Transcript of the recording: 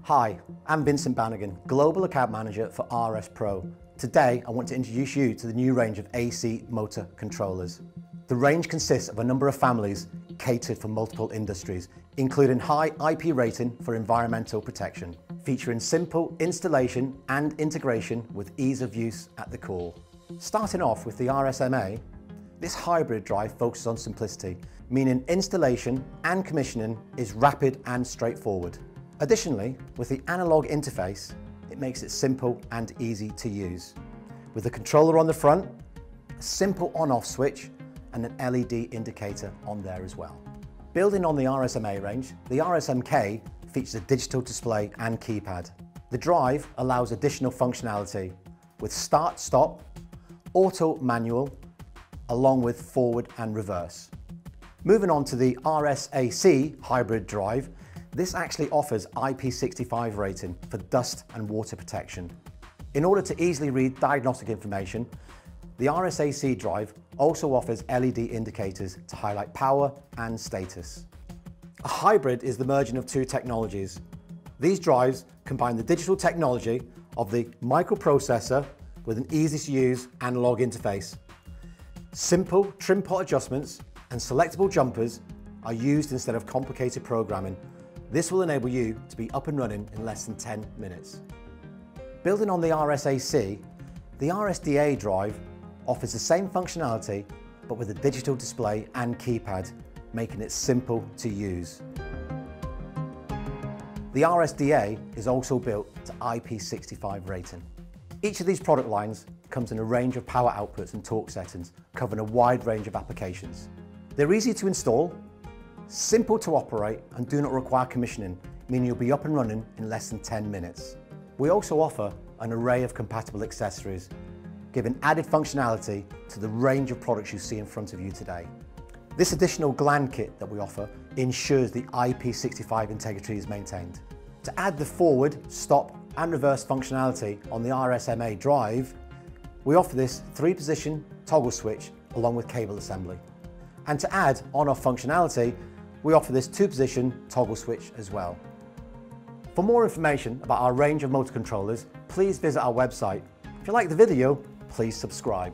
Hi, I'm Vincent Bannigan, Global Account Manager for RS Pro. Today, I want to introduce you to the new range of AC motor controllers. The range consists of a number of families catered for multiple industries, including high IP rating for environmental protection, featuring simple installation and integration with ease of use at the core. Starting off with the RSMA, this hybrid drive focuses on simplicity, meaning installation and commissioning is rapid and straightforward. Additionally, with the analog interface, it makes it simple and easy to use. With the controller on the front, a simple on-off switch, and an LED indicator on there as well. Building on the RSMA range, the RSMK features a digital display and keypad. The drive allows additional functionality with start-stop, auto manual, along with forward and reverse. Moving on to the RSAC hybrid drive, this actually offers IP65 rating for dust and water protection. In order to easily read diagnostic information, the RSAC drive also offers LED indicators to highlight power and status. A hybrid is the merging of two technologies. These drives combine the digital technology of the microprocessor with an easy-to-use analog interface. Simple trim pot adjustments and selectable jumpers are used instead of complicated programming. This will enable you to be up and running in less than 10 minutes. Building on the RSAC, the RSDA drive offers the same functionality but with a digital display and keypad, making it simple to use. The RSDA is also built to IP65 rating. Each of these product lines comes in a range of power outputs and torque settings, covering a wide range of applications. They're easy to install, simple to operate, and do not require commissioning, meaning you'll be up and running in less than 10 minutes. We also offer an array of compatible accessories, giving added functionality to the range of products you see in front of you today. This additional gland kit that we offer ensures the IP65 integrity is maintained. To add the forward, stop, and reverse functionality on the RSMA drive, we offer this 3-position toggle switch along with cable assembly. And to add on-off functionality, we offer this 2-position toggle switch as well. For more information about our range of motor controllers, please visit our website. If you like the video, please subscribe.